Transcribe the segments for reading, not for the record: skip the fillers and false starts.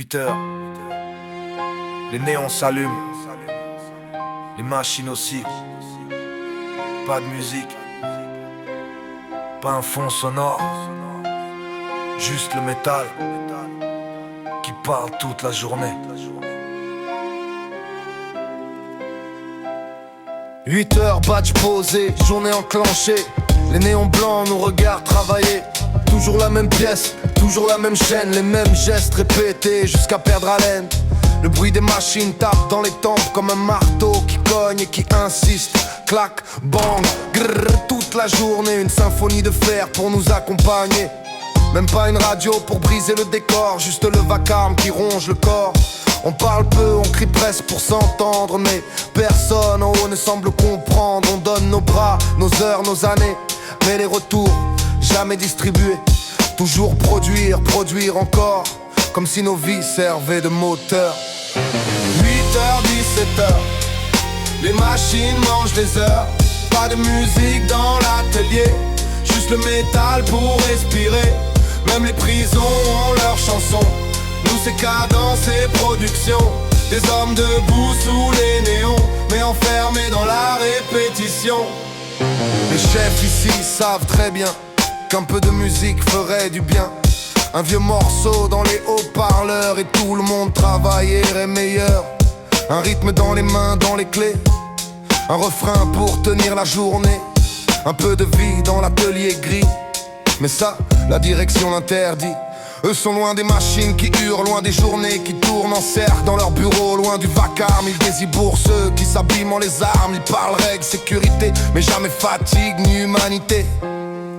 8 heures, les néons s'allument, les machines aussi. Pas de musique, pas un fond sonore, juste le métal qui parle toute la journée. 8 heures, badge posé, journée enclenchée. Les néons blancs nous regardent travailler. Toujours la même pièce, toujours la même chaîne, les mêmes gestes répétés jusqu'à perdre haleine. Le bruit des machines tape dans les tempes comme un marteau qui cogne et qui insiste. Clac, bang, grrr, toute la journée, une symphonie de fer pour nous accompagner. Même pas une radio pour briser le décor, juste le vacarme qui ronge le corps. On parle peu, on crie presque pour s'entendre, mais personne en haut ne semble comprendre. On donne nos bras, nos heures, nos années, mais les retours jamais distribués. Toujours produire, produire encore, comme si nos vies servaient de moteur. 8h, 17h, les machines mangent les heures. Pas de musique dans l'atelier, juste le métal pour respirer. Même les prisons ont leurs chansons, nous c'est cadence et production. Des hommes debout sous les néons, mais enfermés dans la répétition. Les chefs ici savent très bien qu'un peu de musique ferait du bien. Un vieux morceau dans les haut-parleurs et tout le monde travaillerait meilleur. Un rythme dans les mains, dans les clés, un refrain pour tenir la journée. Un peu de vie dans l'atelier gris, mais ça, la direction l'interdit. Eux sont loin des machines qui hurlent, loin des journées qui tournent en cercle dans leur bureau, loin du vacarme. Ils désibourent ceux qui s'abîment en les armes. Ils parlent règles, sécurité, mais jamais fatigue ni humanité.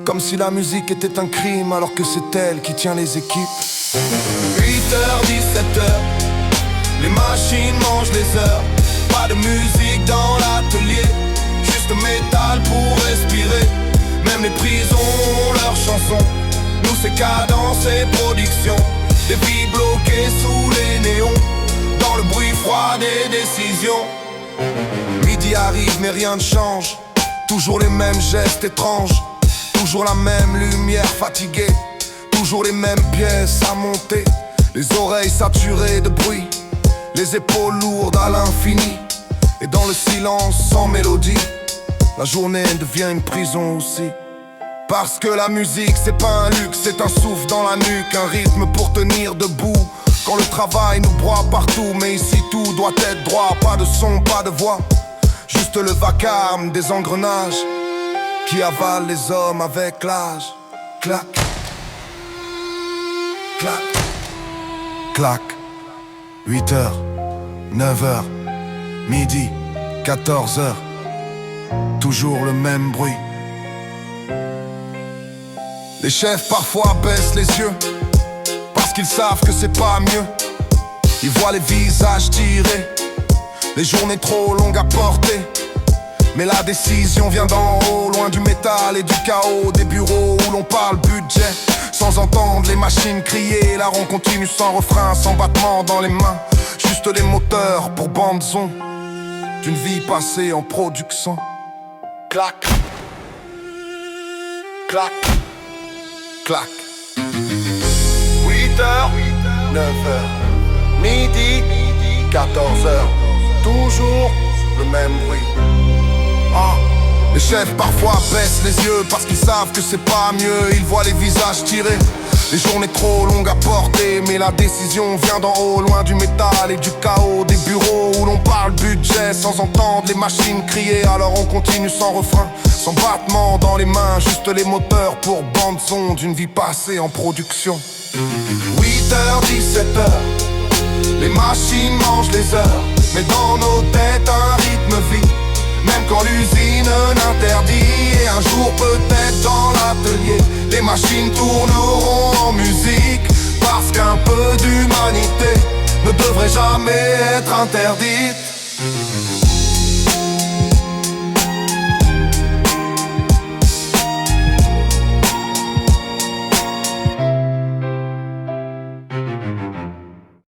Comme si la musique était un crime alors que c'est elle qui tient les équipes. 8h, 17h, les machines mangent les heures. Pas de musique dans l'atelier, juste métal pour respirer. Même les prisons ont leurs chansons, nous c'est cadence et production. Des vies bloquées sous les néons, dans le bruit froid des décisions. Midi arrive mais rien ne change, toujours les mêmes gestes étranges. Toujours la même lumière fatiguée, toujours les mêmes pièces à monter. Les oreilles saturées de bruit, les épaules lourdes à l'infini. Et dans le silence sans mélodie, la journée devient une prison aussi. Parce que la musique c'est pas un luxe, c'est un souffle dans la nuque, un rythme pour tenir debout. Quand le travail nous broie partout, mais ici tout doit être droit. Pas de son, pas de voix, juste le vacarme des engrenages qui avale les hommes avec l'âge. Clac, clac, clac. 8h, 9h, midi, 14h, toujours le même bruit. Les chefs parfois baissent les yeux, parce qu'ils savent que c'est pas mieux. Ils voient les visages tirés, les journées trop longues à porter. Mais la décision vient d'en haut, loin du métal et du chaos. Des bureaux où l'on parle budget, sans entendre les machines crier. La ronde continue sans refrain, sans battement dans les mains. Juste les moteurs pour bande-son d'une vie passée en production. Clac, clac, clac. 8h, 9h, midi, 14h, toujours le même bruit. Les chefs parfois baissent les yeux parce qu'ils savent que c'est pas mieux. Ils voient les visages tirés, les journées trop longues à porter. Mais la décision vient d'en haut, loin du métal et du chaos. Des bureaux où l'on parle budget sans entendre les machines crier. Alors on continue sans refrain, sans battement dans les mains. Juste les moteurs pour bande-son d'une vie passée en production. 8h, 17h, les machines mangent les heures. Mais dans nos têtes un rythme vit, même quand l'usine l'interdit. Et un jour peut-être dans l'atelier, les machines tourneront en musique. Parce qu'un peu d'humanité ne devrait jamais être interdite.